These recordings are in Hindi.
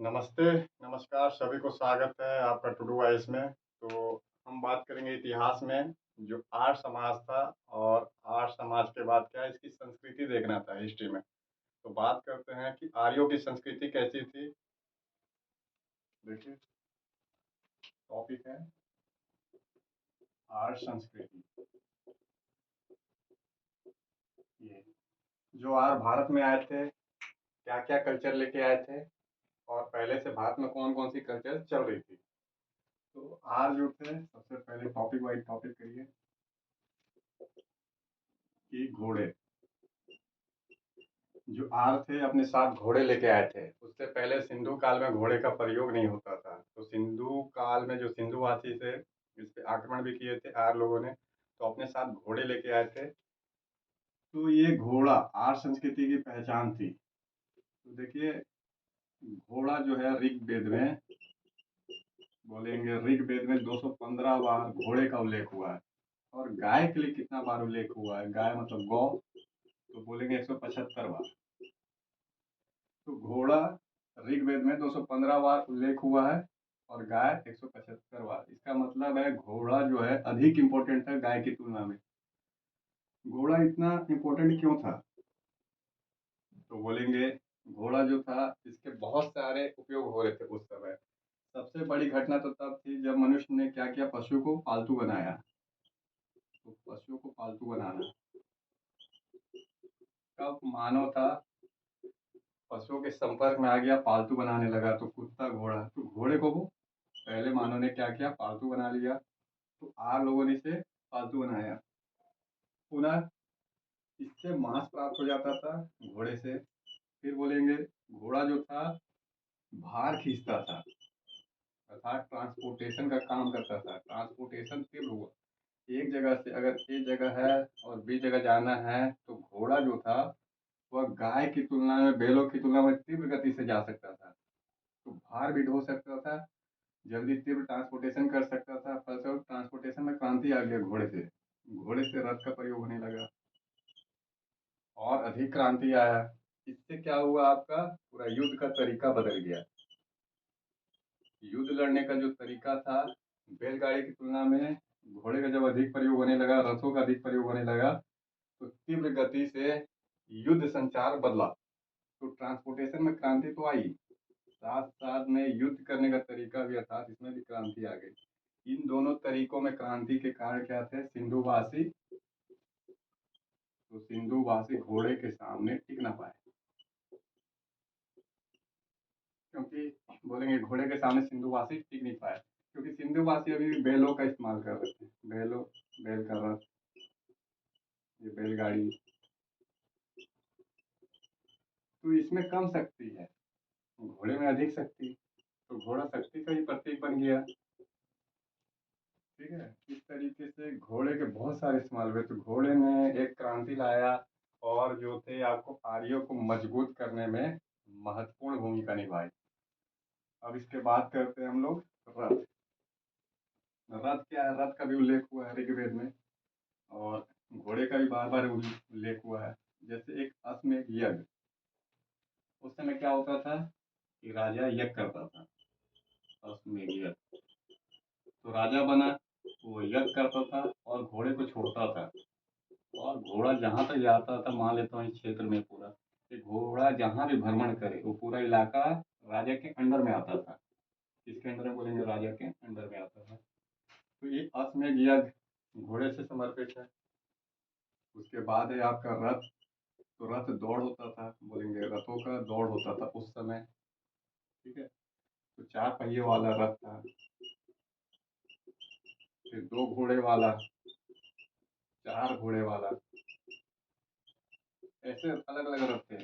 नमस्ते, नमस्कार सभी को स्वागत है आपका टुडू वाइस में। तो हम बात करेंगे इतिहास में जो आर्य समाज था और आर्य समाज के बाद क्या इसकी संस्कृति देखना था हिस्ट्री में। तो बात करते हैं कि आर्यों की संस्कृति कैसी थी। देखिए टॉपिक है आर्य संस्कृति। ये जो आर्य भारत में आए थे, क्या-क्या कल्चर लेके आए थे और पहले से भारत में कौन-कौन सी कल्चर चल रही थी। तो आर्य जो थे सबसे पहले टॉपिक वाइज़ टॉपिक करिए कि घोड़े। जो आर्य थे अपने साथ घोड़े लेके आए थे। उससे पहले सिंधु काल में घोड़े का प्रयोग नहीं होता था। तो सिंधु काल में जो सिंधुवासी थे इस पे आक्रमण भी किए थे आर्य लोगों ने, तो अपने साथ घोड़े लेके आए थे। तो ये घोड़ा आर्य संस्कृति की पहचान थी। तो देखिए घोड़ा जो है ऋग्वेद में बोलेंगे, ऋग्वेद में 215 बार घोड़े का उल्लेख हुआ है। और गाय के लिए कितना बार उल्लेख हुआ है, गाय मतलब गौ, तो बोलेंगे 175 बार। तो घोड़ा ऋग्वेद में 215 बार उल्लेख हुआ है और गाय 175 बार। इसका मतलब है घोड़ा जो है अधिक इम्पोर्टेंट है गाय की तुलना में। घोड़ा इतना इम्पोर्टेंट क्यों था, तो बोलेंगे घोड़ा जो था इसके बहुत सारे उपयोग हो रहे थे उस समय। सबसे बड़ी घटना तो तब थी जब मनुष्य ने क्या किया, पशु को पालतू बनाया। तो पशुओं को पालतू बनाना कब मानव था पशुओं के संपर्क में आ गया, पालतू बनाने लगा। तो कुत्ता घोड़ा, तो घोड़े को वो पहले मानव ने क्या किया, पालतू बना लिया। तो आर लोगों ने इसे पालतू बनाया। पुनः इससे मांस प्राप्त हो जाता था घोड़े से। फिर बोलेंगे घोड़ा जो था भार खींचता था, अर्थात ट्रांसपोर्टेशन का काम करता था। ट्रांसपोर्टेशन तीव्र हुआ, एक जगह से अगर एक जगह है और बी जगह जाना है तो घोड़ा जो था वह गाय की तुलना में, बैलों की तुलना में तीव्र गति से जा सकता था। तो भार भी ढो सकता था, जल्दी तीव्र ट्रांसपोर्टेशन कर सकता था। फलस्वरूप ट्रांसपोर्टेशन में क्रांति आ गया घोड़े से। घोड़े से रथ का प्रयोग होने लगा और अधिक क्रांति आया। इससे क्या हुआ, आपका पूरा युद्ध का तरीका बदल गया। युद्ध लड़ने का जो तरीका था बैलगाड़ी की तुलना में घोड़े का जब अधिक प्रयोग होने लगा, रथों का अधिक प्रयोग होने लगा, तो तीव्र गति से युद्ध संचार बदला। तो ट्रांसपोर्टेशन में क्रांति तो आई, साथ साथ में युद्ध करने का तरीका भी, अर्थात इसमें भी क्रांति आ गई। इन दोनों तरीकों में क्रांति के कारण क्या थे, सिंधुवासी। तो सिंधुवासी घोड़े के सामने टिक ना पाए, क्योंकि बोलेंगे घोड़े के सामने सिंधुवासी टिक नहीं पाए, क्योंकि सिंधुवासी अभी भी बैलों का इस्तेमाल कर रहे थे। बैलों, बैल का रथ, ये बैलगाड़ी। तो इसमें कम शक्ति है, घोड़े में अधिक शक्ति। तो घोड़ा शक्ति का ही प्रतीक बन गया। ठीक है, इस तरीके से घोड़े के बहुत सारे इस्तेमाल हुए। तो घोड़े ने एक क्रांति लाया और जो थे आपको आर्यों को मजबूत करने में महत्वपूर्ण भूमिका निभाई। अब इसके बाद करते हैं हम लोग रथ। रथ क्या है, रथ का भी उल्लेख हुआ है ऋग्वेद में और घोड़े का भी बार बार उल्लेख हुआ है। जैसे एक अश्वमेध यज्ञ, उस समय क्या होता था कि राजा यज्ञ करता था, अश्वमेध यज्ञ। तो राजा बना, वो यज्ञ करता था और घोड़े को छोड़ता था। और घोड़ा जहाँ तक जाता था, मान लेता हूँ इस क्षेत्र में पूरा, कि घोड़ा जहाँ भी भ्रमण करे वो पूरा इलाका राजा के अंडर में आता था। किसके अंडर में, बोलेंगे राजा के अंडर में आता था। तो ये अश्वमेध यज्ञ घोड़े से समर्पित है। उसके बाद है आपका रथ। तो रथ दौड़ होता था, बोलेंगे रथों का दौड़ होता था उस समय। ठीक है, तो 4 पहिए वाला रथ था, फिर 2 घोड़े वाला, 4 घोड़े वाला, ऐसे अलग अलग रथ थे।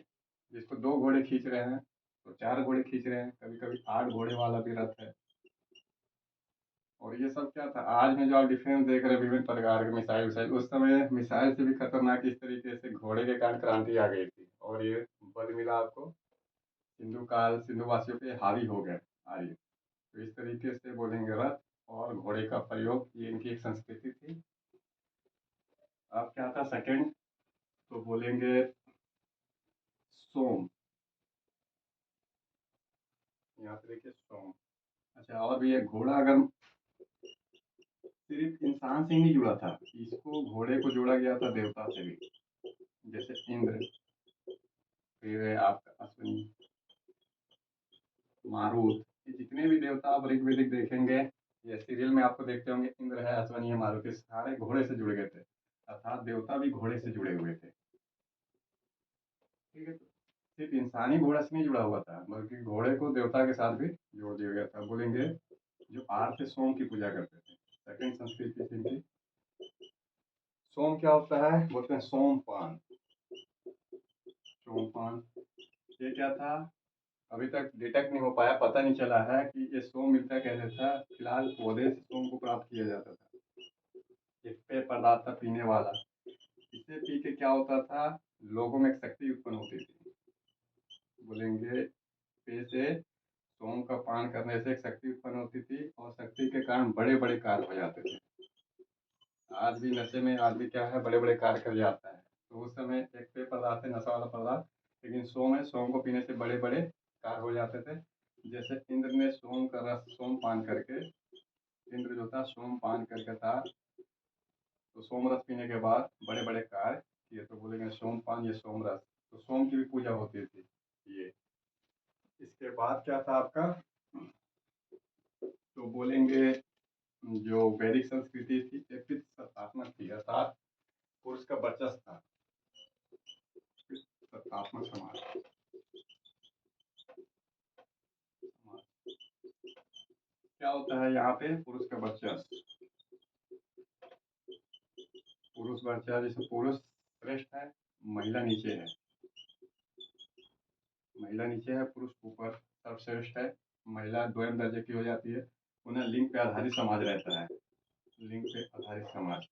जिसको 2 घोड़े खींच रहे हैं तो 4 घोड़े खींच रहे हैं, कभी कभी 8 घोड़े वाला भी रथ है। और ये सब क्या था, आज में जो आप डिफेंस देख रहे हैं विभिन्न प्रकार के मिसाइल विसाइल, उस समय मिसाइल से भी खतरनाक इस तरीके से घोड़े के कारण क्रांति आ गई थी और ये बल मिला आपको, सिंधु काल सिंधुवासियों पे हावी हो गए आर्य। तो इस तरीके से बोलेंगे रथ और घोड़े का प्रयोग, ये इनकी एक संस्कृति थी। अब क्या था सेकंड, तो बोलेंगे सोम, यहाँ पे देखिए सोम। अच्छा, और भी एक घोड़ा अगर सिर्फ इंसान से ही नहीं जुड़ा था, इसको घोड़े को जोड़ा गया था देवता से भी, जैसे इंद्र, फिर आपका अश्विनी, मारुत, ये जितने भी देवता आप ऋग्वेदिक देखेंगे या सीरियल में आपको देखते होंगे, इंद्र है, अश्विनी है, मारुत है, सारे घोड़े से जुड़ गए थे, अर्थात देवता भी घोड़े से जुड़े हुए थे। ठीक है, तो सिर्फ इंसानी घोड़ा से नहीं जुड़ा हुआ था, बल्कि घोड़े को देवता के साथ भी जोड़ दिया गया था। बोलेंगे जो आर्थ सोम की पूजा करते थे, सेकंड संस्कृति थी इनकी। सोम क्या होता है, बोलते हैं सोमपान। सोमपान ये क्या था, अभी तक डिटेक्ट नहीं हो पाया, पता नहीं चला है कि ये सोम मिलता कैसे था। फिलहाल पौधे से सोम को प्राप्त किया जाता था। एक पेय पदार्थ था पीने वाला, इसे पी के क्या होता था, लोगों में एक शक्ति उत्पन्न होती थी। बोलेंगे पेय से सोम का पान करने से एक शक्ति उत्पन्न होती थी, और शक्ति के कारण बड़े बड़े कार्य हो जाते थे। आज भी नशे में आदमी क्या है, बड़े बड़े कार्य कर जाता है। तो उस समय एक पेय पदार्थ है, नशा वाला पदार्थ, लेकिन सोम है, सोम को पीने से बड़े बड़े कार्य हो जाते थे। जैसे इंद्र ने सोम का रस, सोम पान करके, इंद्र जो था सोम पान करके था, तो सोम रस पीने के बाद बड़े बड़े कार्य किए, तो बोलेंगे सोम पान, ये सोम रस। तो सोम की भी पूजा होती थी ये। इसके बाद क्या था आपका, तो बोलेंगे जो वैदिक संस्कृति थी, ये पितृ सत्तात्मक थी, अर्थात पुरुष का वर्चस्व था। सत्तात्मक समाज, क्या होता है यहाँ पे, पुरुष का वर्चस्व। पुरुष वर्चस्व, जैसे पुरुष श्रेष्ठ है, महिला नीचे है, महिला नीचे है, पुरुष ऊपर सर्वश्रेष्ठ है, महिला द्वयम दर्जे की हो जाती है। उन्हें लिंग पे आधारित समाज रहता है, लिंग पे आधारित समाज,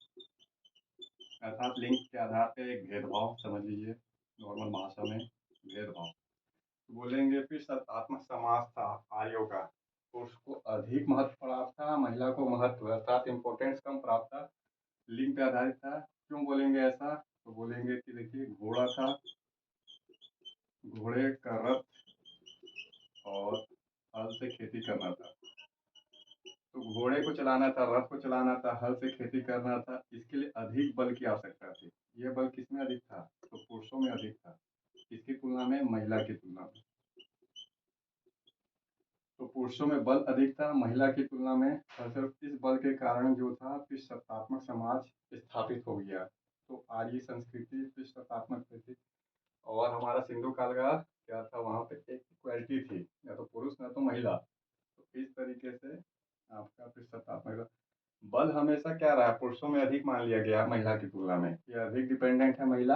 अर्थात लिंग के आधार पे एक भेदभाव समझ लीजिए, नॉर्मल भाषा में भेदभाव। बोलेंगे फिर सत्तात्मक समाज था आर्यों का, पुरुष को अधिक महत्व प्राप्त था, महिला को महत्व अर्थात इम्पोर्टेंस कम प्राप्त था, लिंग पे आधारित था। क्यों बोलेंगे ऐसा, तो बोलेंगे कि देखिए घोड़ा था, घोड़े का रथ और हल से खेती करना था, तो घोड़े को चलाना था, रथ को चलाना था, हल से खेती करना था, इसके लिए अधिक बल की आवश्यकता थी। यह बल किसमें अधिक था, तो पुरुषों में अधिक था, किसकी तुलना में, महिला की तुलना में। तो पुरुषों में बल अधिक था, महिला की तुलना में, और सिर्फ इस बल के कारण जो था फिर सत्तात्मक समाज स्थापित हो गया। तो आर्य संस्कृति फिर सत्तात्मक थी। और हमारा सिंधु काल का क्या था, वहाँ पे एक इक्वलिटी थी, या तो पुरुष ना तो महिला। तो इस तरीके से आपका फिर सत्तात्मक बल हमेशा क्या रहा, पुरुषों में अधिक मान लिया गया महिला की तुलना में, ये अधिक डिपेंडेंट है महिला,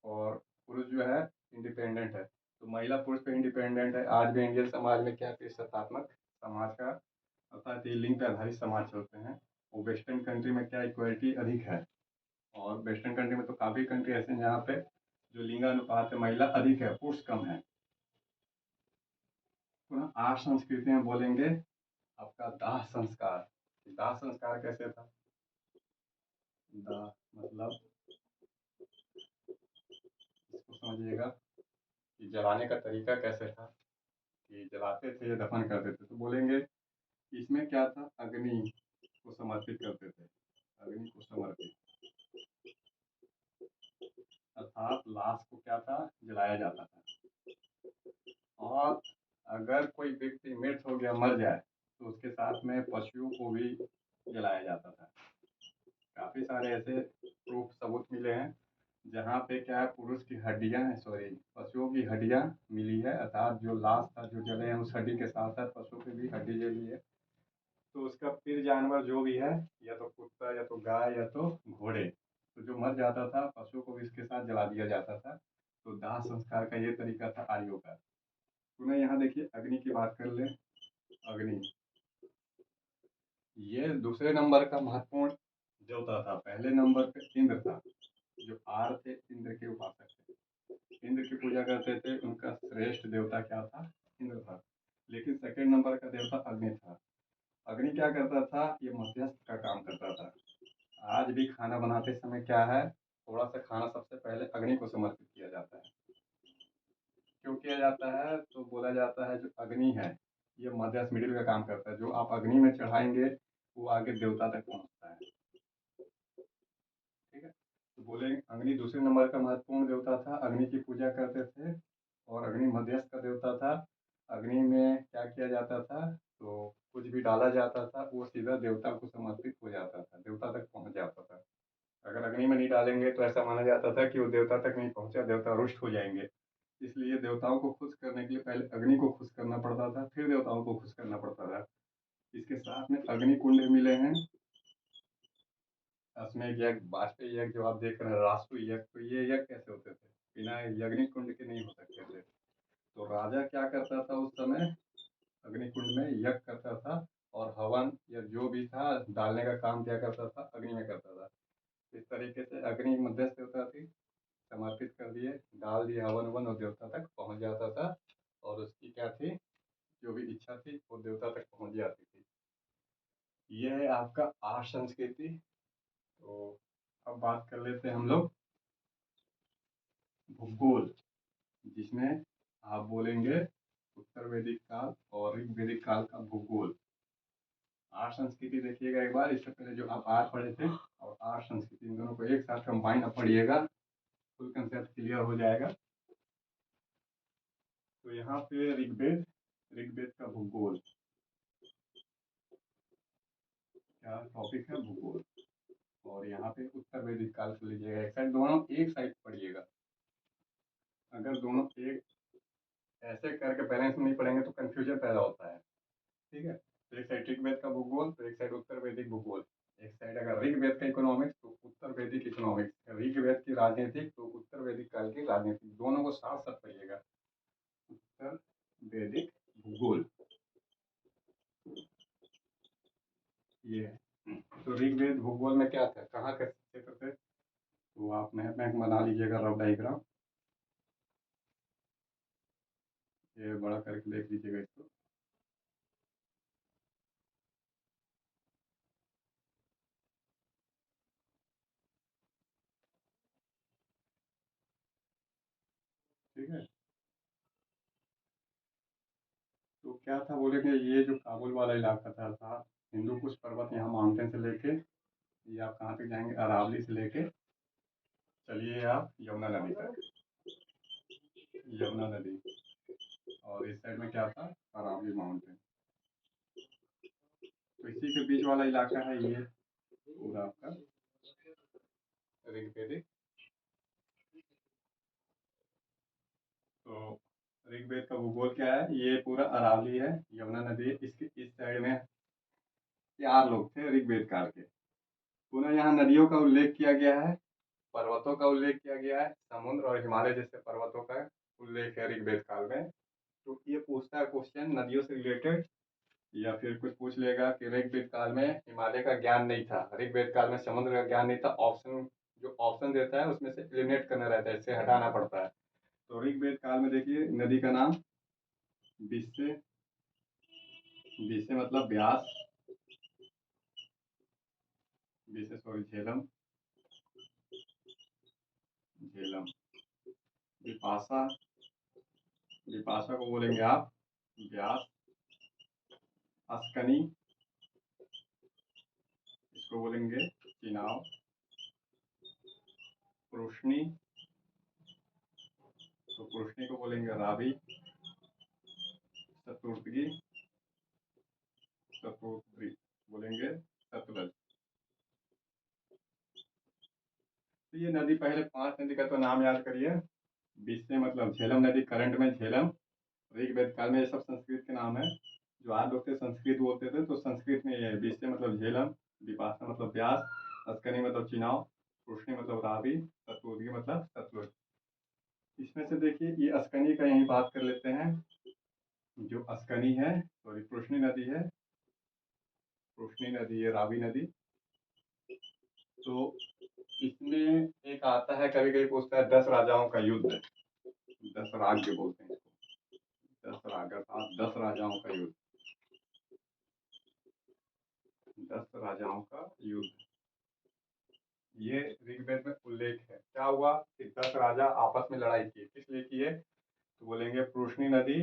और पुरुष जो है इंडिपेंडेंट है। तो महिला पुरुष पे इंडिपेंडेंट है। आज भी इंडियन समाज में क्या फिर सत्तात्मक समाज का, अर्थात ये लिंग पे आधारित समाज चलते हैं। और वेस्टर्न कंट्री में क्या इक्वलिटी अधिक है, और वेस्टर्न कंट्री में तो काफ़ी कंट्री ऐसे हैं जहाँ पे जो लिंगानुपात है, महिला अधिक है, पुरुष कम है। पुनः आर्ष संस्कृति में बोलेंगे आपका दाह संस्कार। दाह संस्कार कैसे था, दाह मतलब इसको समझिएगा कि जलाने का तरीका कैसे था, कि जलाते थे या दफन करते थे। तो बोलेंगे इसमें क्या था, अग्नि को समर्पित करते थे, अग्नि को समर्पित, अर्थात लाश को क्या था, जलाया जाता था। और अगर कोई व्यक्ति मृत हो गया, मर जाए, तो उसके साथ में पशुओं को भी जलाया जाता था। काफ़ी सारे ऐसे प्रूफ सबूत मिले हैं जहाँ पे क्या है, पुरुष की हड्डियाँ, सॉरी, पशुओं की हड्डियाँ मिली है, अर्थात जो लाश था जो जले हैं, उस हड्डी के साथ साथ पशु की भी हड्डी जली है। तो उसका फिर जानवर जो भी है, या तो कुत्ता या तो गाय या तो घोड़े, तो जो मर जाता था पशु को भी इसके साथ जला दिया जाता था। तो दाह संस्कार का ये तरीका था आर्यों का। पुनः यहाँ देखिए अग्नि की बात कर ले। अग्नि ये दूसरे नंबर का महत्वपूर्ण देवता था। पहले नंबर पे इंद्र था, जो आर थे, इंद्र के उपासक थे, इंद्र की पूजा करते थे। उनका श्रेष्ठ देवता क्या था, इंद्र था। लेकिन सेकंड नंबर का देवता अग्नि था। अग्नि क्या करता था, ये मध्यस्थ का काम करता था। आज भी खाना बनाते समय क्या है, थोड़ा सा खाना सबसे पहले अग्नि को समर्पित किया जाता है। क्यों किया जाता है, तो बोला जाता है जो अग्नि है ये मध्यस्थ मिडिल का काम करता है। जो आप अग्नि में चढ़ाएंगे वो आगे देवता तक पहुंचता है। ठीक है, तो बोले अग्नि दूसरे नंबर का महत्वपूर्ण देवता था, अग्नि की पूजा करते थे। और अग्नि मध्यस्थ का देवता था। अग्नि में क्या किया जाता था, तो कुछ भी डाला जाता था वो सीधा देवता को समर्पित हो जाता था, देवता तक पहुंच जाता था। अगर अग्नि में नहीं डालेंगे तो ऐसा माना जाता था कि वो देवता तक नहीं पहुंचा, देवता रुष्ट हो जाएंगे। इसलिए देवताओं को खुश करने के लिए पहले अग्नि को खुश करना पड़ता था, फिर देवताओं को खुश करना पड़ता था। इसके साथ में अग्नि कुंड मिले हैं, अश्वमेध यज्ञ, वाजपेयी यज्ञ जो आप देख रहे हैं, राष्ट्र यज्ञ, तो ये यज्ञ कैसे होते थे, बिना अग्नि कुंड के नहीं हो सकते थे। तो राजा क्या करता था उस समय, अग्नि कुंड में यज्ञ करता था, और हवन या जो भी था डालने का काम क्या करता था, अग्नि में करता था। इस तरीके से अग्नि मध्यस्थ देवता थी, समर्पित कर दिए, डाल दिए हवन वन, और देवता तक पहुंच जाता था। और उसकी क्या थी, जो भी इच्छा थी वो देवता तक पहुंच जाती थी। यह है आपका आर्ष संस्कृति। तो अब बात कर लेते हैं हम लोग भूगोल, जिसमें आप बोलेंगे उत्तर वैदिक काल और ऋग वैदिक काल का भूगोल। आर्ष संस्कृति देखिएगा एक बार, इससे पहले जो आप आर्ट पढ़े थे और आर्ष संस्कृति, इन दोनों को एक साथ कंबाइन आप पढ़िएगा, फुल कंसेप्ट क्लियर हो जाएगा। तो यहाँ पे ऋग्वेद, ऋग्वेद का भूगोल, क्या टॉपिक है, भूगोल। और यहाँ पे उत्तर वैदिक काल को लीजिएगा एक साइड, दोनों एक साइड पढ़िएगा। अगर दोनों एक ऐसे करके बैलेंस में नहीं पढ़ेंगे तो कंफ्यूजन पैदा होता है। ठीक है, तो एक साइड ऋग्वेद का भूगोल, तो एक साइड उत्तर वैदिक भूगोल। एक साइड अगर ऋग्वेद का इकोनॉमिक्स तो उत्तर वैदिक इकोनॉमिक्स, ऋग्वेद की राजनीतिक तो उत्तर वैदिक काल की राजनीतिक, दोनों को साथ साथ पढ़िएगा। उत्तर वैदिक भूगोल ये है। तो ऋग्वेद भूगोल में क्या था, कहाँ का क्षेत्र थे, तो आप मैप में बना लीजिएगा, रफ डायग्राम ये बड़ा करके देख लीजिएगा इसको। ठीक है, तो क्या था बोलेंगे, ये जो काबुल वाला इलाका था हिंदू कुश पर्वत, यहाँ माउंटेन से लेके ये आप कहाँ तक जाएंगे, अरावली से लेके चलिए आप यमुना नदी तक, यमुना नदी। और इस साइड में क्या था, अरावली माउंटेन। तो इसी के बीच वाला इलाका है ये पूरा आपका ऋग्वेदिक। तो ऋग्वेद का भूगोल क्या है, ये पूरा अरावली है, यमुना नदी है, इसके इस साइड में 4 लोग थे ऋग्वेद काल के। पुनः यहाँ नदियों का उल्लेख किया गया है, पर्वतों का उल्लेख किया गया है, समुद्र और हिमालय जैसे पर्वतों का उल्लेख है ऋग्वेद काल में। तो ये पूछता है क्वेश्चन नदियों से रिलेटेड, या फिर कुछ पूछ लेगा कि ऋग्वेद काल में हिमालय का ज्ञान नहीं था, ऋग्वेद काल में समुद्र का ज्ञान नहीं था, ऑप्शन जो ऑप्शन देता है उसमें से एलिमिनेट करना रहता है, इससे हटाना पड़ता है। तो ऋग्वेद काल में देखिए नदी का नाम विश्व, विश्व मतलब व्यास, विश्व सॉरी झेलम, झेलम। विपाशा, विपाशा को बोलेंगे आप व्यास। अस्कनी, इसको बोलेंगे चिनाव। पुरुषनी, तो पुरुषनी को बोलेंगे रावी। सतुर्तगी, सतुर्त्री बोलेंगे सतलज। तो ये नदी, पहले 5 नदी का तो नाम याद करिए। विश्व मतलब झेलम नदी, करंट में झेलम। ऋग्वेद काल में ये सब संस्कृत के नाम है, जो आज लोग थे संस्कृत बोलते थे तो संस्कृत में ये है। विश्व मतलब झेलम, विपाशा मतलब व्यास, अस्कनी मतलब चिनाव, पुरुषनी मतलब रावी, सतुर्गी मतलब सतलुज। इसमें से देखिए ये अस्कनी का यही बात कर लेते हैं। जो अस्कनी है, सॉरी पुरुषनी नदी है, पुरुषनी नदी है, रावी नदी। तो इसमें एक आता है, कभी कभी पूछता है 10 राजाओं का युद्ध, 10 राज्य बोलते हैं इसको, 10 राजा अर्थात 10 राजाओं का युद्ध, 10 राजाओं का युद्ध, ये ऋग्वेद में उल्लेख है। क्या हुआ कि 10 राजा आपस में लड़ाई की, किस लिए किए, तो बोलेंगे पुरुषनी नदी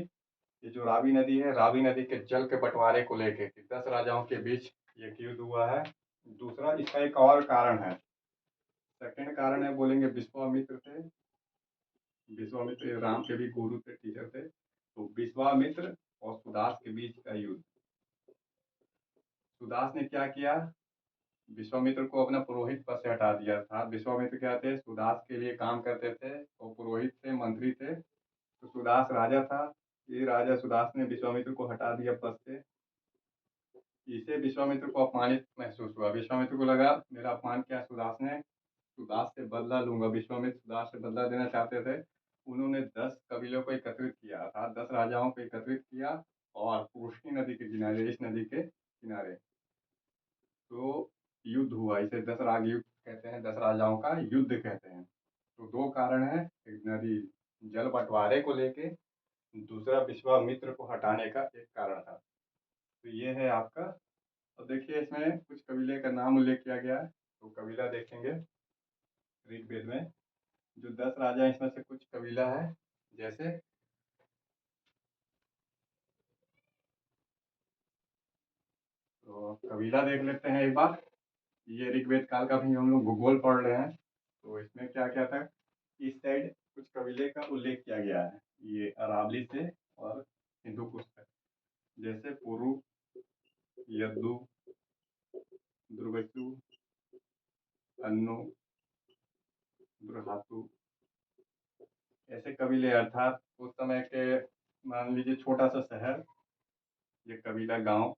ये जो रावी नदी है, रावी नदी के जल के बंटवारे को लेके 10 राजाओं के बीच ये युद्ध हुआ है। दूसरा इसका एक और कारण है, सेकंड कारण है बोलेंगे विश्वामित्र थे। विश्वामित्र राम के भी गुरु थे, टीचर थे। तो विश्वामित्र और सुदास के बीच का युद्ध। सुदास ने क्या किया, विश्वामित्र को अपना पुरोहित पद से हटा दिया था। विश्वामित्र क्या थे, सुदास के लिए काम करते थे और पुरोहित थे, मंत्री थे। तो सुदास राजा था, ये राजा सुदास ने विश्वामित्र को हटा दिया पद से। इसे विश्वामित्र को अपमानित महसूस हुआ। विश्वामित्र को लगा मेरा अपमान किया सुदास ने, सुदास से बदला लूंगा। विश्वामित्र सुदास से बदला देना चाहते थे। उन्होंने 10 कबीलों को एकत्रित किया, अर्थात 10 राजाओं को एकत्रित किया और पुरुषनी नदी के किनारे, इस नदी के किनारे तो युद्ध हुआ। इसे 10 राग युद्ध कहते हैं, 10 राजाओं का युद्ध कहते हैं। तो दो कारण है, एक नदी जल बंटवारे को लेके, दूसरा विश्वामित्र को हटाने का एक कारण था। तो ये है आपका। अब देखिए इसमें कुछ कबीले का नाम उल्लेख किया गया है, तो कबीला देखेंगे ऋग्वेद में। जो 10 राजा हैं, इसमें से कुछ कबीला है, जैसे तो कबीला देख लेते हैं एक बार। ये ऋग्वेद काल का भी हम लोग भूगोल पढ़ रहे हैं, तो इसमें क्या क्या था, इस साइड कुछ कबीले का उल्लेख किया गया है, ये अरावली से और हिंदू कुश से, जैसे पुरु, यद्दु, दुर्गचु, अन्नु, दुर्हातु, ऐसे कबीले। अर्थात उस समय के मान लीजिए छोटा सा शहर, ये कबीला गांव।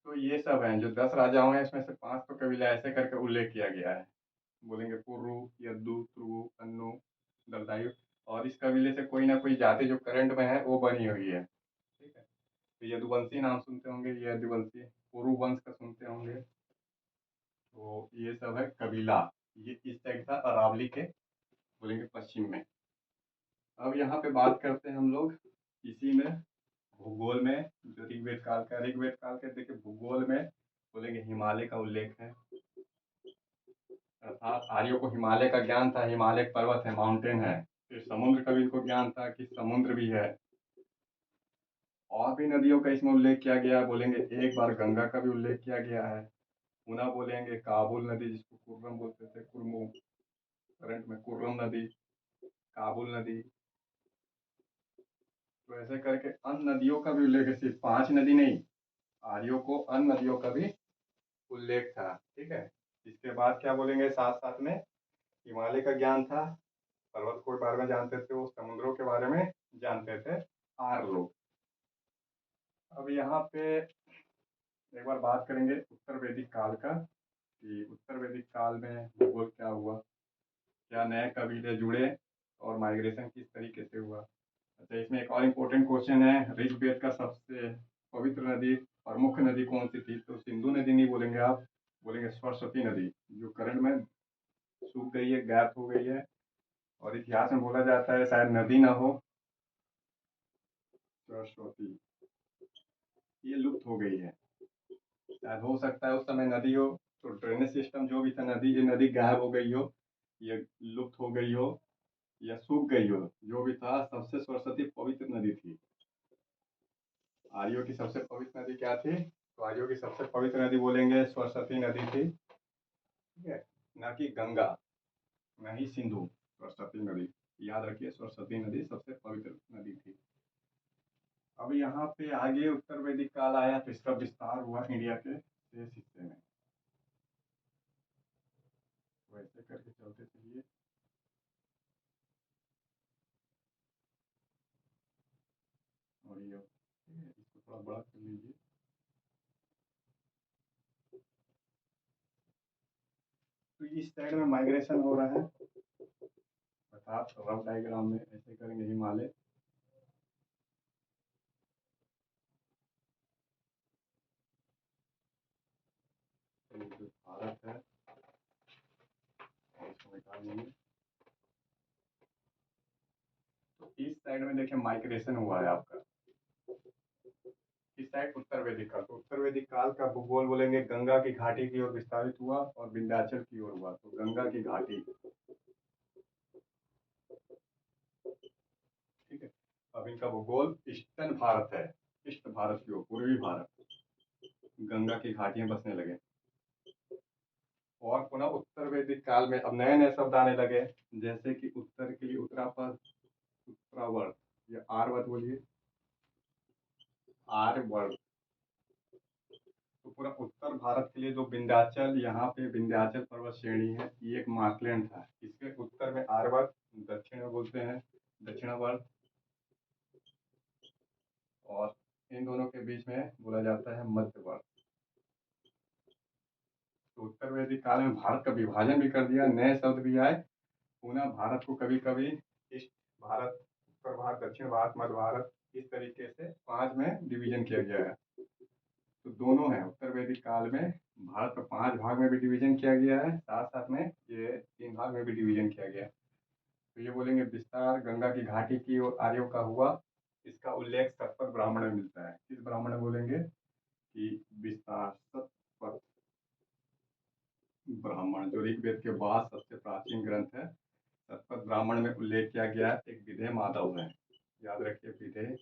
तो ये सब हैं जो 10 राजाओं हैं, इसमें से 5 तो कबीला ऐसे करके उल्लेख किया गया है, बोलेंगे पुरु, यद्दु, तुरु, अन्नु, दलदायु। और इस कबीले से कोई ना कोई जाति जो करंट में है वो बनी हुई है, ठीक है। तो यदुवंशी नाम सुनते होंगे, ये यदुवंशी, पुरु वंश का सुनते होंगे। तो ये सब है कबीला। ये इस साइड था अरावली के, बोलेंगे पश्चिम में। अब यहाँ पे बात करते हैं हम लोग इसी में भूगोल में, जो ऋग्वेद काल के देखिए भूगोल में बोलेंगे हिमालय का उल्लेख है। अर्थात आर्यों को हिमालय का ज्ञान था, हिमालय पर्वत है, माउंटेन है। फिर समुद्र का भी इनको ज्ञान था कि समुद्र भी है। और भी नदियों का इसमें उल्लेख किया गया है, बोलेंगे एक बार गंगा का भी उल्लेख किया गया है। पुनः बोलेंगे काबुल नदी, जिसको कुर्रम बोलते थे, कुर्मू, करंट में कुर्रम नदी, काबुल नदी। तो ऐसे करके अन्य नदियों का भी उल्लेख है, सिर्फ 5 नदी नहीं, आर्यों को अन्य नदियों का भी उल्लेख था, ठीक है। इसके बाद क्या बोलेंगे, साथ साथ में हिमालय का ज्ञान था, पर्वत को बारे में जानते थे, वो समुद्रों के बारे में जानते थे आर्य लोग। अब यहाँ पे एक बार बात करेंगे उत्तर वैदिक काल का, कि उत्तर वैदिक काल में भूगोल क्या हुआ, क्या नए कबीले जुड़े और माइग्रेशन किस तरीके से हुआ। अच्छा, इसमें एक और इम्पोर्टेंट क्वेश्चन है, ऋग्वेद का सबसे पवित्र नदी, प्रमुख नदी कौन सी थी, तो सिंधु नदी नहीं बोलेंगे आप, बोलेंगे सरस्वती नदी, जो करंट में सूख गई है, गैप हो गई है। और इतिहास में बोला जाता है शायद नदी ना हो, सरस्वती, ये लुप्त हो गई है। शायद हो सकता है उस समय नदी हो, तो ड्रेनेज सिस्टम जो भी था, नदी, ये नदी गायब हो गई हो, ये लुप्त हो गई हो या सूख गई हो, जो भी था, सबसे सरस्वती पवित्र नदी थी। आर्यों की सबसे पवित्र नदी क्या थी, तो आर्यों की सबसे पवित्र नदी बोलेंगे सरस्वती नदी थी, ठीक है। न कि गंगा, न ही सिंधु, सरस्वती नदी, याद रखिए, सरस्वती नदी सबसे पवित्र नदी थी। अब यहाँ पे आगे उत्तर वैदिक काल आया, तो इसका विस्तार हुआ इंडिया के शेष हिस्से में। वैसे करके चलते चलिए। और ये ठीक है, इसको थोड़ा बड़ा कर लीजिए। तो इस साइड में माइग्रेशन हो रहा है, अर्थात रफ डायग्राम में ऐसे करेंगे, हिमालय, तो जो भारत है और इसको निकाल लीजिए। तो इस साइड में देखिए माइग्रेशन हुआ है आपका, इस साइड उत्तर वैदिक काल। तो उत्तर वैदिक काल का भूगोल बोलेंगे गंगा की घाटी की ओर विस्तारित हुआ और विंध्याचल की ओर हुआ। तो गंगा की घाटी, ठीक है। अब इनका भूगोल ईस्टर्न भारत है, ईस्ट भारत की ओर, पूर्वी भारत, गंगा की घाटियां बसने लगे। और पुनः उत्तर वैदिक काल में अब नए नए शब्द आने लगे, जैसे कि उत्तर के लिए उत्तरापद, उत्तरावर्त, या आर्यवर्त बोलिए, आर्यवर्त। तो पूरा उत्तर भारत के लिए जो विंध्याचल, यहाँ पे विंध्याचल पर्वत श्रेणी है, ये एक मार्कलैंड था। इसके उत्तर में आर्यवर्त, दक्षिण में बोलते हैं दक्षिणावर्त, और इन दोनों के बीच में बोला जाता है मध्यवर्त। तो उत्तर वैदिक काल में भारत का विभाजन भी कर दिया, नए शब्द भी आए। पुनः भारत को कभी कभी ईस्ट भारत, उत्तर भारत, दक्षिण भारत, मध्य भारत, इस तरीके से 5 में डिवीजन किया गया है। तो दोनों है, उत्तर वैदिक काल में भारत को 5 भाग में भी डिवीजन किया गया है, साथ साथ में ये 3 भाग में भी डिवीजन किया गया है। तो ये बोलेंगे विस्तार गंगा की घाटी की ओर आर्यों का हुआ, इसका उल्लेख सतपथ ब्राह्मण में मिलता है। किस ब्राह्मण में बोलेंगे कि विस्तार सतपथ ब्राह्मण, जो ऋग्वेद के बाद सबसे प्राचीन ग्रंथ है, सतपथ ब्राह्मण में उल्लेख किया गया। एक विधेय माधव है, याद रखिए, विधेय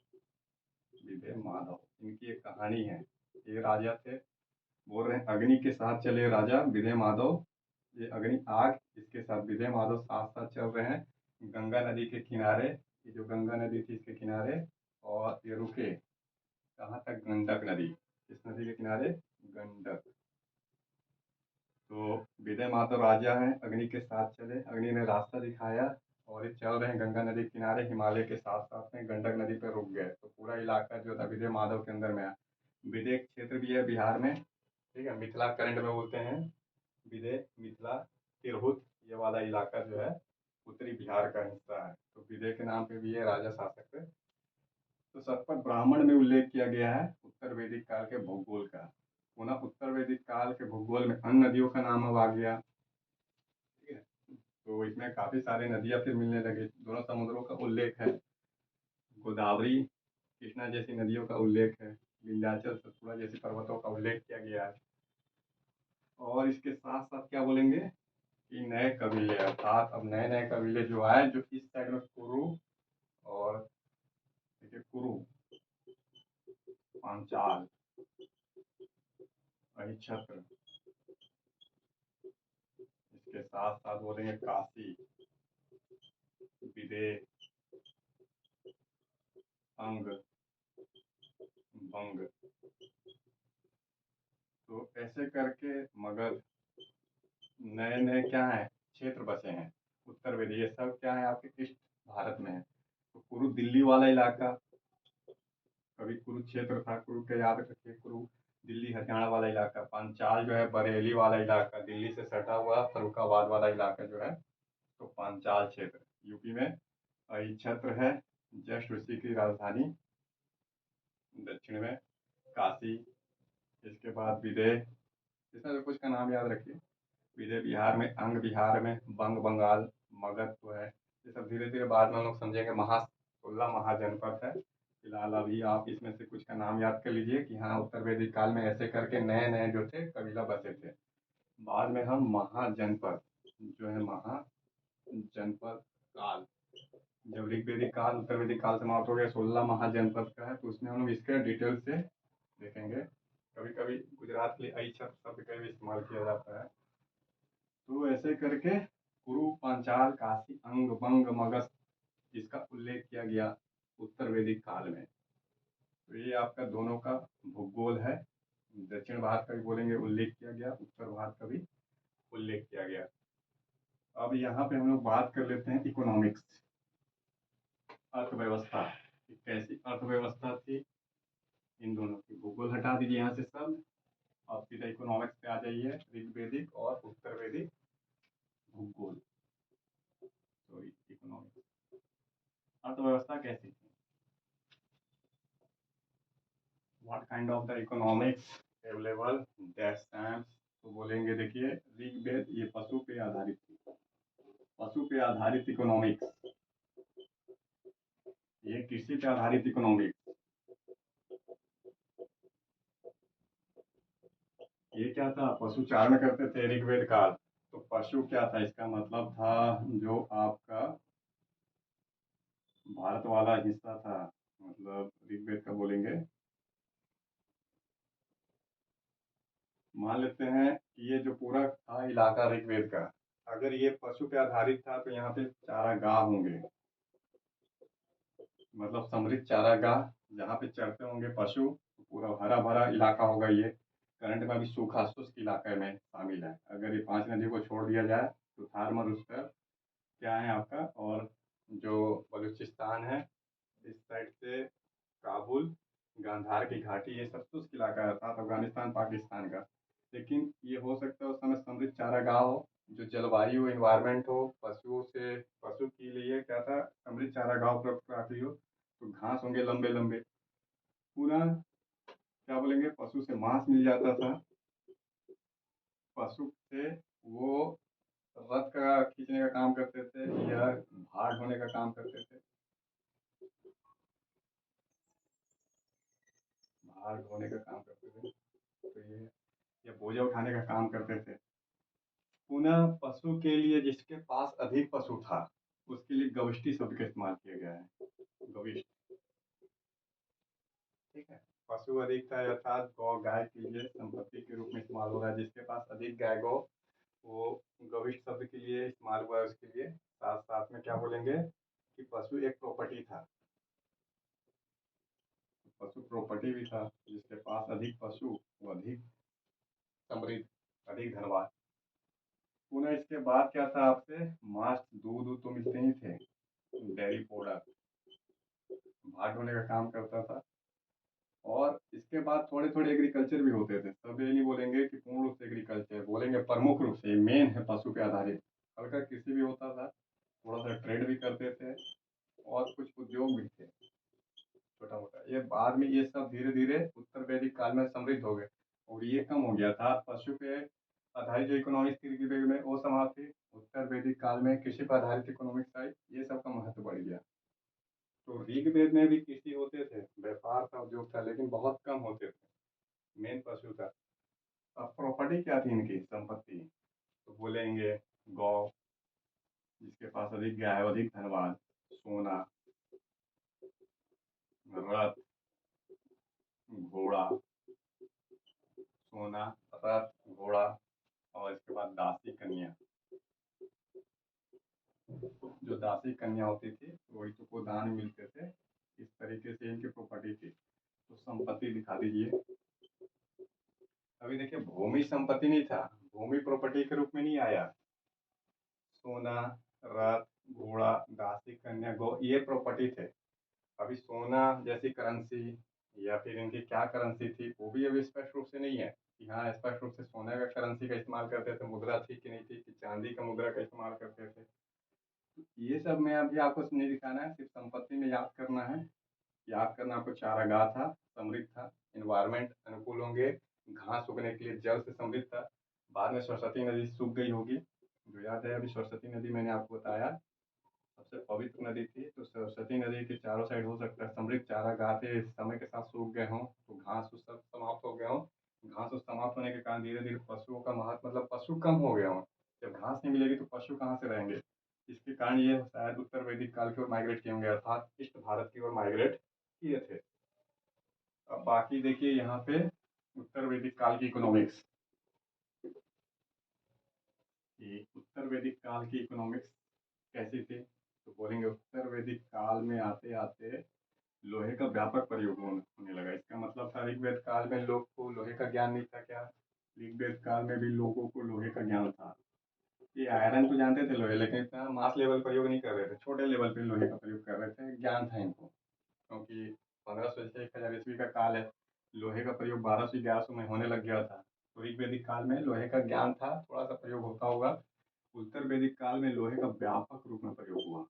विधेय माधव, इनकी एक कहानी है। ये राजा थे, बोल रहे हैं अग्नि के साथ चले राजा विधेय माधव, ये अग्नि आग, इसके साथ विधेय माधव साथ साथ चल रहे हैं गंगा नदी के किनारे। ये जो गंगा नदी थी इसके किनारे, और ये रुके कहाँ तक, गंडक नदी। किस नदी के किनारे, गंडक। तो विजय माधव राजा हैं, अग्नि के साथ चले, अग्नि ने रास्ता दिखाया, और ये चल रहे हैं गंगा नदी के किनारे, हिमालय के साथ साथ में गंडक नदी पर रुक गए। तो पूरा इलाका जो था विजय माधव के अंदर में आया। विजय क्षेत्र भी है बिहार में, ठीक है, मिथिला करंट में बोलते हैं, विजय, मिथिला, तिरहुत, ये वाला इलाका जो है उत्तरी बिहार का हिस्सा है। तो विजय के नाम पे भी ये राजा शासक थे। तो सतपथ ब्राह्मण में उल्लेख किया गया है उत्तर वैदिक काल के भूगोल का। पुनः उत्तर वैदिक काल के भूगोल में अन्य नदियों का नाम अब आ गया, ठीक है। तो इसमें काफी सारे नदियां फिर मिलने लगे, दोनों समुद्रों का उल्लेख है, गोदावरी, कृष्णा जैसी नदियों का उल्लेख है, विंध्याचल, सतपुड़ा जैसी पर्वतों का उल्लेख किया गया है। और इसके साथ साथ क्या बोलेंगे कि नए कबीले, अर्थात अब नए नए कबीले जो आए, जो इस साइड में कुरु, और देखिए कुरु, पांचाल, अहिच्छत्र, इसके साथ साथ बोलेंगे काशी, विदेह, अंग, बंग। तो ऐसे करके मगध, नए नए क्या है, क्षेत्र बसे हैं उत्तर वेद। ये सब क्या है, आपके ईस्ट भारत में है। तो कुरु दिल्ली वाला इलाका, कभी कुरुक्षेत्र था, कुरु के याद रखिए, कुरु दिल्ली हरियाणा वाला इलाका। पांचाल जो है बरेली वाला इलाका, दिल्ली से सटा हुआ फरुखाबाद वाला इलाका जो है, तो पांचाल क्षेत्र यूपी में। अहिच्छत्र है जस्ट उसी की राजधानी, दक्षिण में काशी। इसके बाद विदेह, इसमें तो कुछ का नाम याद रखिए, विदेह बिहार में, अंग बिहार में, बंग बंगाल, मगध जो है, ये सब धीरे धीरे बाद में हम लोग समझेंगे। 16 महाजनपद है। फिलहाल अभी आप इसमें से कुछ का नाम याद कर लीजिए कि हाँ, उत्तर वैदिक काल में ऐसे करके नए नए जो थे कबीला बसे थे। बाद में हम महाजनपद, जो है महाजनपद काल, जब ऋग्वेदिक काल उत्तर वैदिक काल समाप्त हो गया, 16 महाजनपद का है, तो उसमें हम लोग इसके डिटेल से देखेंगे। कभी कभी गुजरात के लिए आई शब्द का भी इस्तेमाल किया जाता है। तो ऐसे करके कुरु, पांचाल, काशी, अंग, बंग, मगध, जिसका उल्लेख किया गया उत्तर वैदिक काल में। तो ये आपका दोनों का भूगोल है। दक्षिण भारत का भी बोलेंगे उल्लेख किया गया, उत्तर भारत का भी उल्लेख किया गया। अब यहाँ पे हम लोग बात कर लेते हैं इकोनॉमिक्स, अर्थव्यवस्था, कैसी अर्थव्यवस्था थी इन दोनों की। भूगोल हटा दीजिए यहाँ से सब, आप सीधा इकोनॉमिक्स पे आ जाइए, ऋग्वेदिक और उत्तर वैदिक भूगोल, सॉरी इकोनॉमिक्स। अर्थव्यवस्था कैसी थी, what kind of the economics available that times. तो बोलेंगे देखिए, ऋग्वेद ये पशु पे आधारित थी, पशु पे आधारित इकोनॉमिक्स, ये कृषि पे आधारित इकोनॉमिक्स। ये क्या था, पशु चारण करते थे ऋग्वेद काल। तो पशु क्या था, इसका मतलब था जो आपका भारत वाला हिस्सा था, मतलब ऋग्वेद का बोलेंगे। मान लेते हैं कि ये जो पूरा था इलाका ऋग्वेद का, अगर ये पशु पे आधारित था तो यहाँ पे चारागाह होंगे, मतलब समृद्ध चारागाह जहाँ पे चरते होंगे पशु। पूरा हरा भरा इलाका होगा ये। करंट में अभी सूखा शुष्क इलाके में शामिल है। अगर ये 5 नदियों को छोड़ दिया जाए तो थार मरुस्थल क्या है आपका, और जो बलूचिस्तान है इस साइड से, काबुल, गांधार की घाटी, ये सब शुष्क इलाका है, साथ अफगानिस्तान पाकिस्तान का। लेकिन ये हो सकता है उस समय समृद्ध चारागाह हो, जो जलवायु इन्वायरमेंट हो, पशुओं से, पशु के लिए क्या था, समृद्ध चारागाह उपलब्ध कराती हो। तो घास होंगे लंबे लंबे, पूरा क्या बोलेंगे, पशु से मांस मिल जाता था। पशु से वो रथ का खींचने का काम करते थे या भार ढोने का काम करते थे, भार ढोने का काम करते थे, तो ये बोझा उठाने का काम करते थे। पुनः पशु के लिए जिसके पास अधिक पशु था उसके लिए गविष्टि शब्द का इस्तेमाल किया गया है, गविष्ट। ठीक है। पशु अधिक था अर्थात गौ गाय के लिए संपत्ति के रूप में इस्तेमाल हो रहा है। जिसके पास अधिक गाय गौ, वो गविष्ट शब्द के लिए इस्तेमाल हुआ है उसके लिए। साथ साथ में क्या बोलेंगे कि पशु एक प्रॉपर्टी था, पशु प्रॉपर्टी भी था। जिसके पास अधिक पशु वो अधिक समृद्ध, अधिक धनवान। पुनः इसके बाद क्या था, आपसे मांस दूध दूध तो मिलते ही थे, डेयरी प्रोडक्ट, भाग ढोने का काम करता था। और इसके बाद थोड़े थोड़े एग्रीकल्चर भी होते थे। सब ये नहीं बोलेंगे कि पूर्ण रूप से एग्रीकल्चर, बोलेंगे प्रमुख रूप से मेन है पशु पे आधारित। हल्का कृषि भी होता था, थोड़ा सा ट्रेड भी करते थे, और कुछ उद्योग भी थे छोटा मोटा। ये बाद में ये सब धीरे धीरे उत्तर वैदिक काल में समृद्ध हो गए, और ये कम हो गया था। पशु पे आधारित जो इकोनॉमिक्स थी ऋग्वेद में वो समाप्त थी। उत्तर वैदिक काल में कृषि पर आधारित इकोनॉमिक्स आई, ये सब का महत्व बढ़ गया। तो ऋग्वेद में भी कृषि होते थे, व्यापार था, उद्योग था, लेकिन बहुत कम होते थे। मेन पशु था। अब प्रॉपर्टी क्या थी इनकी संपत्ति, तो बोलेंगे गौ, जिसके पास अधिक गाय है वो अधिक धनवान। सोना, रथ, घोड़ा, सोना, रथ, घोड़ा, और इसके बाद दासी कन्या। जो दासी कन्या होती थी वही तो दान मिलते थे। इस तरीके से इनकी प्रॉपर्टी थी। तो संपत्ति दिखा दीजिए। अभी देखिए भूमि संपत्ति नहीं था, भूमि प्रॉपर्टी के रूप में नहीं आया। सोना, रथ, घोड़ा, दासी कन्या, गौ, ये प्रॉपर्टी थे। अभी सोना जैसी करेंसी या फिर इनकी क्या करेंसी थी वो भी अभी स्पष्ट रूप से नहीं है कि हाँ स्पष्ट रूप से सोने का करेंसी का इस्तेमाल करते थे, मुद्रा थी कि नहीं थी, कि चांदी का मुद्रा का इस्तेमाल करते थे। ये सब में अभी आपको नहीं दिखाना है, सिर्फ संपत्ति में याद करना है। याद करना आपको, चारागाह था, समृद्ध था, इन्वायरमेंट अनुकूल होंगे, घास उगने के लिए जल से समृद्ध था। बाद में सरस्वती नदी सूख गई होगी, जो याद है। अभी सरस्वती नदी मैंने आपको बताया सबसे पवित्र नदी थी। तो सरस्वती नदी के चारों साइड हो सकता है समृद्ध चारागाह थे, समय के साथ सूख गए हों, तो घास उस सब समाप्त हो गए हों। घास उस समाप्त होने के कारण धीरे धीरे पशुओं का महत्व, मतलब पशु कम हो गया हों। जब घास नहीं मिलेगी तो पशु कहाँ से रहेंगे। इसके कारण ये शायद उत्तर वैदिक काल की ओर माइग्रेट किए होंगे, अर्थात ईस्ट भारत की ओर माइग्रेट किए थे। अब बाकी देखिए यहाँ पे उत्तर वैदिक काल की इकोनॉमिक्स, कि उत्तर वैदिक काल की इकोनॉमिक्स कैसी थी। तो बोलेंगे उत्तर वैदिक काल में आते आते लोहे का व्यापक प्रयोग होने लगा। इसका मतलब था ऋग्वेद काल में लोग को लोहे का ज्ञान नहीं था क्या, ऋग्वेद काल में भी लोगों को लोहे का ज्ञान था। ये आयरन तो जानते थे लोहे, लेकिन इतना मास लेवल प्रयोग नहीं कर रहे थे, छोटे लेवल पे लोहे का प्रयोग कर रहे थे, ज्ञान था इनको। क्योंकि 1500 से 1000 ईस्वी का काल है, लोहे का प्रयोग 1200 1100 में होने लग गया था। तो ऋग्वेदिक काल में लोहे का ज्ञान था, थोड़ा सा प्रयोग होता होगा। उत्तर वैदिक काल में लोहे का व्यापक रूप में प्रयोग हुआ।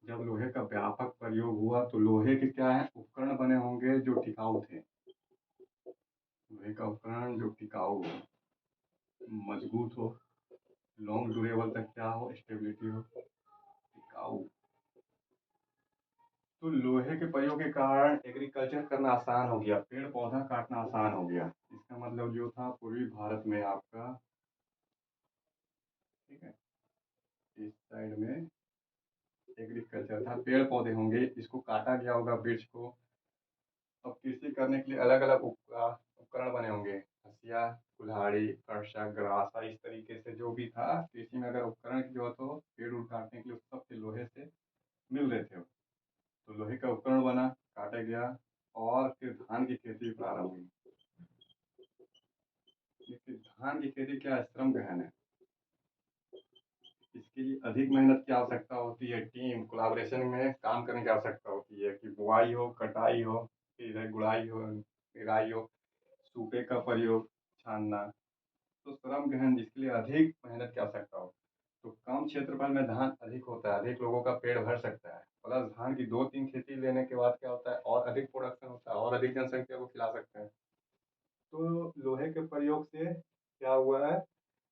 जब लोहे का व्यापक प्रयोग हुआ तो लोहे के क्या है, उपकरण बने होंगे जो टिकाऊ थे। लोहे का उपकरण जो टिकाऊ हो, मजबूत हो, लॉन्ग ड्यूरेबल तक क्या हो, स्टेबिलिटी हो, टिकाऊ। तो लोहे के प्रयोग के कारण एग्रीकल्चर करना आसान हो गया, पेड़ पौधा काटना आसान हो गया। इसका मतलब जो था पूर्वी भारत में आपका, ठीक है, इस साइड में एग्रीकल्चर था, पेड़ पौधे होंगे, इसको काटा गया होगा वृक्ष को। अब कृषि करने के लिए अलग अलग उपकरण बने होंगे, हंसिया, कुल्हाड़ी, फरसा, गरासा, इस तरीके से जो भी था कृषि में, अगर उपकरण की जरूरत हो पेड़ उड़ काटने के लिए, उस सब के लोहे से मिल रहे थे। तो लोहे का उपकरण बना, काटा गया, और फिर धान की खेती प्रारंभ हुई। लेकिन धान की खेती क्या है, श्रम गहन है। इसके लिए अधिक मेहनत की आवश्यकता होती है, टीम कोलाब्रेशन में काम करने की आवश्यकता होती है, कि बुआई हो, कटाई हो, फिर गुड़ाई हो, निराई हो, सूपे का प्रयोग, छानना। तो श्रम गहन, जिसके लिए अधिक मेहनत की आवश्यकता हो। तो कम क्षेत्रफल में धान अधिक होता है, अधिक लोगों का पेट भर सकता है, प्लस धान की 2-3 खेती लेने के बाद क्या होता है, और अधिक प्रोडक्शन होता है, और अधिक जनसंख्या को खिला सकते हैं। तो लोहे के प्रयोग से क्या हुआ है,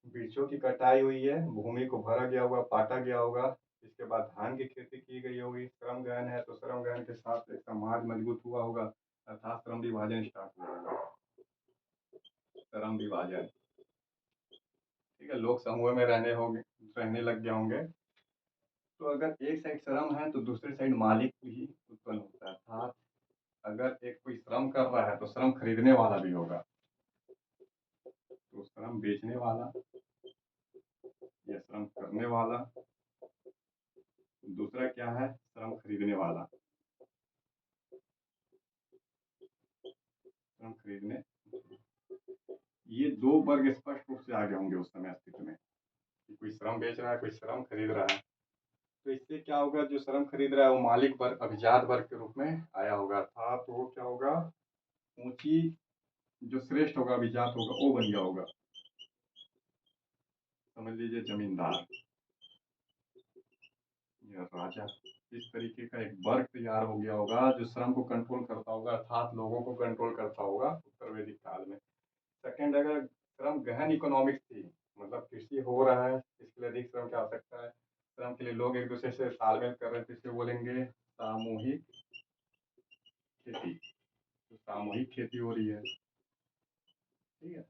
वृक्षों की कटाई हुई है, भूमि को भरा गया होगा, पाटा गया होगा, इसके बाद धान की खेती की गई होगी। श्रम गहन है, तो श्रम गहन के साथ एक समाज मजबूत हुआ होगा, अर्थात श्रम विभाजन स्टार्ट हुआ होगा। श्रम विभाजन, ठीक है, लोग समूह में रहने लग गए होंगे। तो अगर एक साइड श्रम है तो दूसरी साइड मालिक भी उत्पन्न होता है, अर्थात अगर एक कोई श्रम कर रहा है तो श्रम खरीदने वाला भी होगा। तो श्रम बेचने वाला या श्रम करने वाला, दूसरा क्या है, श्रम खरीदने वाला। श्रम खरीदने, ये दो वर्ग स्पष्ट रूप से आगे होंगे उस समय अस्तित्व में, कि कोई श्रम बेच रहा है, कोई श्रम खरीद रहा है। तो इससे क्या होगा, जो श्रम खरीद रहा है वो मालिक वर्ग, अभिजात वर्ग के रूप में आया होगा था। तो वो क्या होगा, ऊंची, जो श्रेष्ठ होगा, अभिजात होगा, वो बन गया होगा। समझ लीजिए जमींदार या राजा, इस तरीके का एक वर्ग तैयार हो गया होगा जो श्रम को कंट्रोल करता होगा, अर्थात लोगों को कंट्रोल करता होगा उत्तर वैदिक काल में। सेकंड, अगर श्रम गहन इकोनॉमिक्स थी, मतलब कृषि हो रहा है, इसके लिए अधिक श्रम की आवश्यकता है, श्रम के लिए लोग एक दूसरे से तालमेल कर रहे हैं, तो इसे बोलेंगे सामूहिक खेती। तो सामूहिक खेती हो रही है, ठीक है।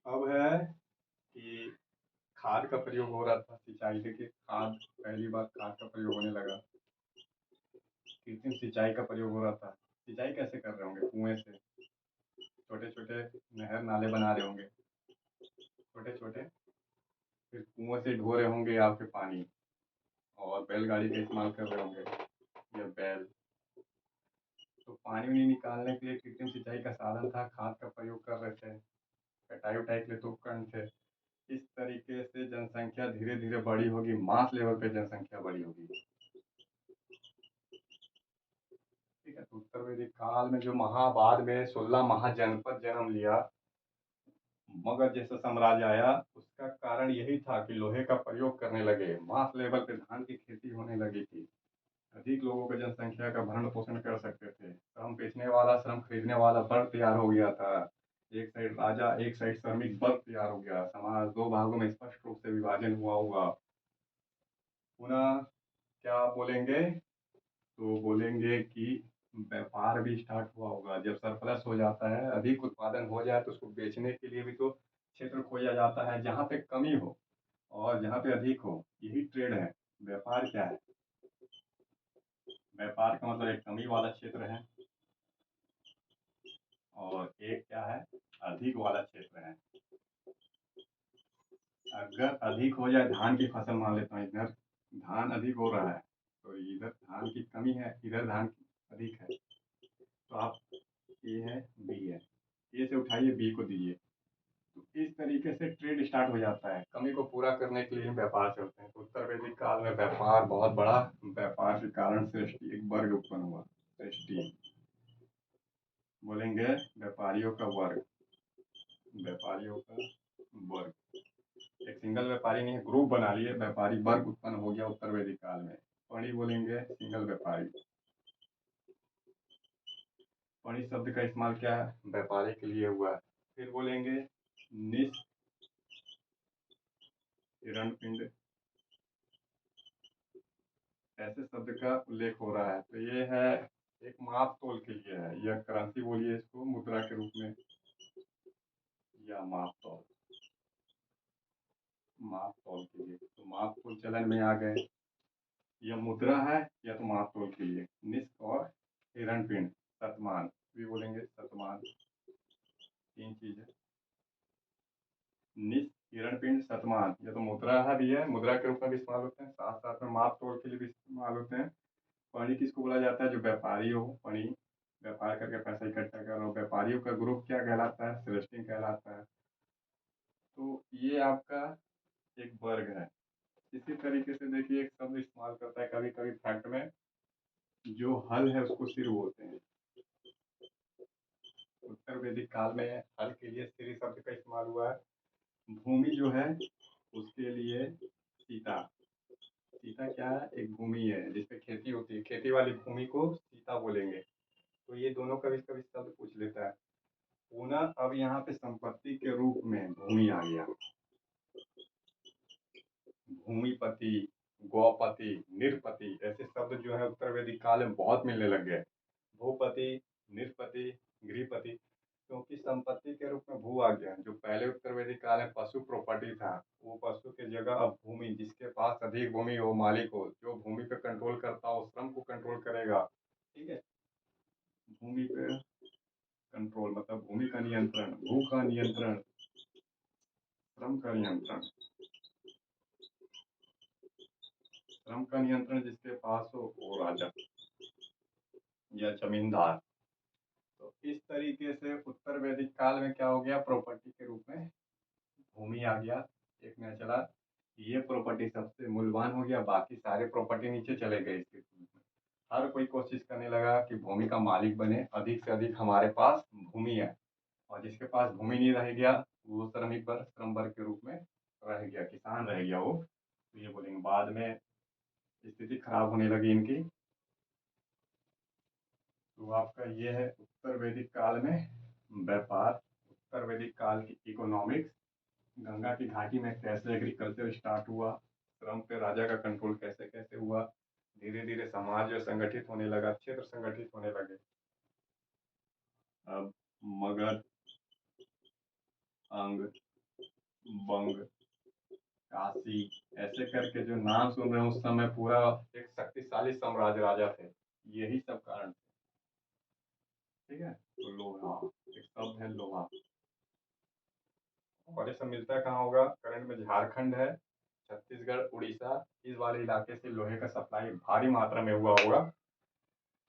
अब है कि खाद का प्रयोग हो रहा था, सिंचाई, देखिए खाद, पहली बार खाद का प्रयोग होने लगा। कृत्रिम सिंचाई का प्रयोग हो रहा था। सिंचाई कैसे कर रहे होंगे, कुएं से, छोटे छोटे नहर नाले बना रहे होंगे, छोटे छोटे, फिर कुएं से ढो रहे होंगे आपके पानी, और बैलगाड़ी का इस्तेमाल कर रहे होंगे, या बैल। तो पानी उनी निकालने के लिए कृत्रिम सिंचाई का साधन था, खाद का प्रयोग कर रहे थे, कटाई उटाई के लिए तो उपकरण थे। इस तरीके से जनसंख्या धीरे धीरे बड़ी होगी, मास लेवल पे जनसंख्या बड़ी होगी, ठीक है। तो उत्तर वैदिक काल में जो बाद में 16 महाजनपद जन्म लिया, मगध जैसा साम्राज्य आया, उसका कारण यही था कि लोहे का प्रयोग करने लगे, मास लेवल पे धान की खेती होने लगी थी, अधिक लोगों की जनसंख्या का भरण पोषण कर सकते थे, श्रम बेचने वाला, श्रम खरीदने वाला वर्ग तैयार हो गया था, एक साइड राजा, एक साइड श्रमिक वर्ग तैयार हो गया, समाज दो भागों में स्पष्ट रूप से विभाजन हुआ होगा। पुनः क्या बोलेंगे, तो बोलेंगे कि व्यापार भी स्टार्ट हुआ होगा। जब सरप्लस हो जाता है, अधिक उत्पादन हो जाए, तो उसको बेचने के लिए भी तो क्षेत्र खोजा जाता है, जहाँ पे कमी हो और जहाँ पे अधिक हो, यही ट्रेड है। व्यापार क्या है, व्यापार का मतलब एक कमी वाला क्षेत्र है, और एक क्या है, अधिक वाला क्षेत्र है। अगर अधिक हो जाए, धान की फसल मान लेता हूँ, इधर धान अधिक हो रहा है, तो इधर धान की कमी है, इधर धान अधिक है, तो आप, ए है, बी है, ए से उठाइए, बी को दीजिए। तो इस तरीके से ट्रेड स्टार्ट हो जाता है, कमी को पूरा करने के लिए व्यापार चलते हैं। तो उत्तर वैदिक काल में व्यापार बहुत बड़ा, व्यापार के कारण सृष्टि, एक वर्ग उत्पन्न हुआ, सृष्टि, बोलेंगे व्यापारियों का वर्ग, व्यापारियों का वर्ग, एक सिंगल व्यापारी नहीं, ग्रुप बना लिए, व्यापारी वर्ग उत्पन्न हो गया उत्तर वैदिक काल में। पणि बोलेंगे सिंगल व्यापारी। पणि शब्द का इस्तेमाल क्या है, व्यापारी के लिए हुआ है। फिर बोलेंगे निष्किरण, ऐसे शब्द का उल्लेख हो रहा है। तो ये है, एक माप तोल के लिए है, यह करेंसी बोलिए इसको, मुद्रा के रूप में, या माप तोल, माप तौल के लिए। तो माप तौल चलन में आ गए। यह मुद्रा है या तो माप तौल के लिए। निष्क और हिरणपिंड, शतमान भी बोलेंगे, शतमान, तीन चीजें। निष्क, हिरणपिंड, शतमान, ये तो मुद्रा है भी है, मुद्रा के रूप में भी इस्तेमाल होते हैं, साथ साथ में माप तौल के लिए भी इस्तेमाल होते हैं। फणी किसको बोला जाता है? जो व्यापारी हो, फणी, व्यापार करके पैसा इकट्ठा कर रहा हो, व्यापारियों का ग्रुप क्या कहलाता है? श्रेष्ठी कहलाता है। तो ये आपका एक वर्ग है। इसी तरीके से देखिए एक शब्द इस्तेमाल करता है कभी कभी फैक्ट में, जो हल है उसको सिर बोलते हैं। उत्तर वैदिक काल में हल के लिए सिर शब्द का इस्तेमाल हुआ है। भूमि जो है उसके लिए सीता। सीता क्या है? एक भूमि है जिसपे खेती होती है, खेती वाली भूमि को सीता बोलेंगे। तो ये दोनों कभी कभी शब्द पूछ लेता है। पुनः अब यहाँ पे संपत्ति के रूप में भूमि आ गया। भूमिपति, गौपति, निरपति, ऐसे शब्द जो है उत्तर वैदिक काल में बहुत मिलने लग गए। भूपति, निरपति, गृहपति, क्योंकि संपत्ति के रूप में भू आ गया। जो पहले उत्तर वैदिक काल में पशु प्रॉपर्टी था, वो पशु की जगह अब भूमि, जिसके पास अधिक भूमि हो, मालिक हो, जो भूमि पे कंट्रोल करता हो, श्रम को कंट्रोल करेगा। ठीक है, भूमि पे कंट्रोल मतलब भूमि का नियंत्रण, भू का नियंत्रण, श्रम का नियंत्रण। श्रम का नियंत्रण जिसके पास हो वो राजा या जमींदार। तो इस तरीके से उत्तर वैदिक काल में क्या हो गया? प्रॉपर्टी के रूप में भूमि आ गया। एक नया चला, ये प्रॉपर्टी सबसे मूल्यवान हो गया, बाकी सारे प्रॉपर्टी नीचे चले गए इसके रूप में। हर कोई कोशिश करने लगा कि भूमि का मालिक बने, अधिक से अधिक हमारे पास भूमि है। और जिसके पास भूमि नहीं रह गया वो श्रमिक वर्ग, श्रम वर्ग के रूप में रह गया, किसान रह गया वो। तो ये बोलेंगे बाद में स्थिति खराब होने लगी इनकी। तो आपका ये है उत्तर वैदिक काल में व्यापार, उत्तर वैदिक काल की इकोनॉमिक्स, गंगा की घाटी में कैसे एग्रीकल्चर स्टार्ट हुआ, श्रम पे राजा का कंट्रोल कैसे कैसे हुआ, धीरे धीरे समाज जो संगठित होने लगा, क्षेत्र संगठित होने लगे। अब मगध, अंग, बंग, काशी, ऐसे करके जो नाम सुन रहे हैं उस समय पूरा एक शक्तिशाली साम्राज्य राजा थे। यही सब कारण थे। ठीक है, तो लोहा, एक शब्द है लोहा। और ये सब मिलता कहाँ होगा? करंट में झारखंड है, छत्तीसगढ़, उड़ीसा, इस वाले इलाके से लोहे का सप्लाई भारी मात्रा में हुआ होगा।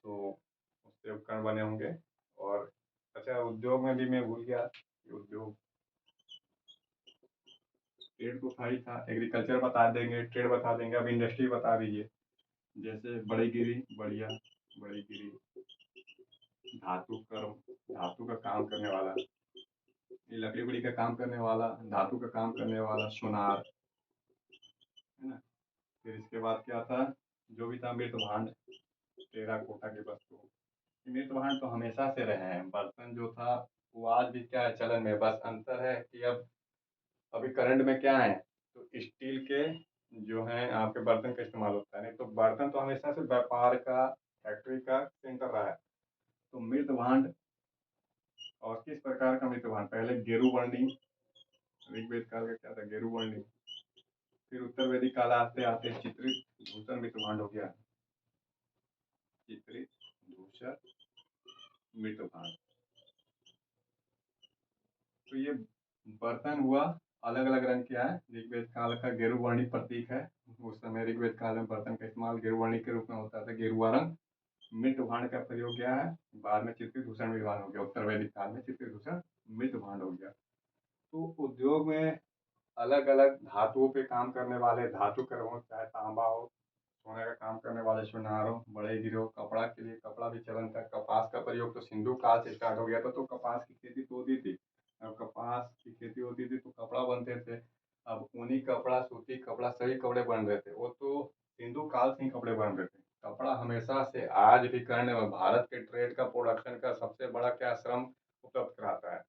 तो उससे उपकरण बने होंगे। और अच्छा, उद्योग में भी मैं भूल गया कि उद्योग, ट्रेड तो था ही था, एग्रीकल्चर बता देंगे, ट्रेड बता देंगे, अब इंडस्ट्री बता दीजिए। जैसे बड़ीगिरी, बढ़िया, बड़ीगिरी, धातु कर्म, धातु का काम करने वाला, ये लकड़ी उकड़ी का काम करने वाला, धातु का काम करने वाला, सुनार, है ना। फिर इसके बाद क्या था? जो भी था मृत भांड, टेराकोटा की वस्तु। मृत भांड तो हमेशा से रहे हैं, बर्तन जो था वो आज भी क्या है चलन में, बस अंतर है कि अब अभी करंट में क्या है, तो स्टील के जो है आपके बर्तन का इस्तेमाल होता है। नहीं तो बर्तन तो हमेशा से व्यापार का, फैक्ट्री का सेंटर रहा है। तो मृत भांड, और किस प्रकार का मृत भांड? पहले गेरू वर्णी, ऋग्वेद काल का क्या था? गेरू वर्णी। फिर उत्तर वैदिक काल आते आते चित्रित धूसर मृत भांड हो गया, चित्रित धूसर मृत भांड। तो ये बर्तन हुआ, अलग अलग रंग क्या है? ऋग्वेद काल का गेरुवर्णी प्रतीक है। उस समय ऋग्वेद काल में बर्तन का इस्तेमाल गेरुवर्णी के रूप में होता था, गेरुआ रंग। मृत भांड का प्रयोग क्या है? बाद में चित्रित भूषण मृत भांड हो गया, उत्तर वैदिक काल में चित्रित भूषण मृत भांड हो गया। तो उद्योग में अलग अलग धातुओं पे काम करने वाले धातु कर्म हो, चाहे तांबा हो, सोने का काम करने वाले सुनार हो, बड़े गिरोह, कपड़ा के लिए कपड़ा भी चलन था। कपास का प्रयोग तो सिंधु काल से स्टार्ट हो गया था, तो कपास की खेती तो होती थी। अब कपास की खेती होती थी तो कपड़ा बनते थे। अब ऊनी कपड़ा, सूती कपड़ा, सभी कपड़े बन रहे थे, वो तो सिंधु काल से ही कपड़े बन रहे थे। कपड़ा हमेशा से आज भी करने में भारत के ट्रेड का, प्रोडक्शन का सबसे बड़ा क्या श्रम उपलब्ध कराता है।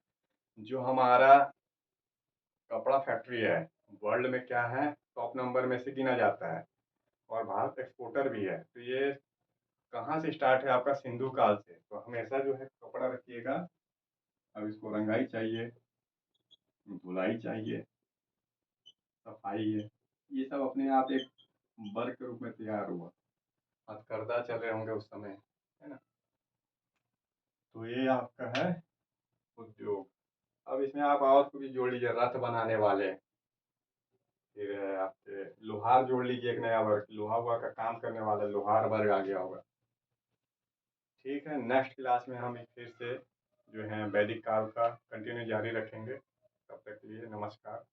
जो हमारा कपड़ा फैक्ट्री है वर्ल्ड में क्या है, टॉप नंबर में से गिना जाता है, और भारत एक्सपोर्टर भी है। तो ये कहाँ से स्टार्ट है? आपका सिंधु काल से। तो हमेशा जो है कपड़ा रखिएगा। अब इसको रंगाई चाहिए, धुलाई चाहिए, सफाई है, ये सब अपने आप एक वर्क के रूप में तैयार हुआ। हथकरघा चल रहे होंगे उस समय, है ना। तो ये आपका है उद्योग। अब इसमें आप और को भी जोड़ लीजिए, रथ बनाने वाले, फिर आपके लोहार जोड़ लीजिए, एक नया वर्ग लोहा वोहा का काम करने वाला लोहार वर्ग आ गया होगा। ठीक है, नेक्स्ट क्लास में हम फिर से जो है वैदिक काल का कंटिन्यू जारी रखेंगे। तब तक के लिए नमस्कार।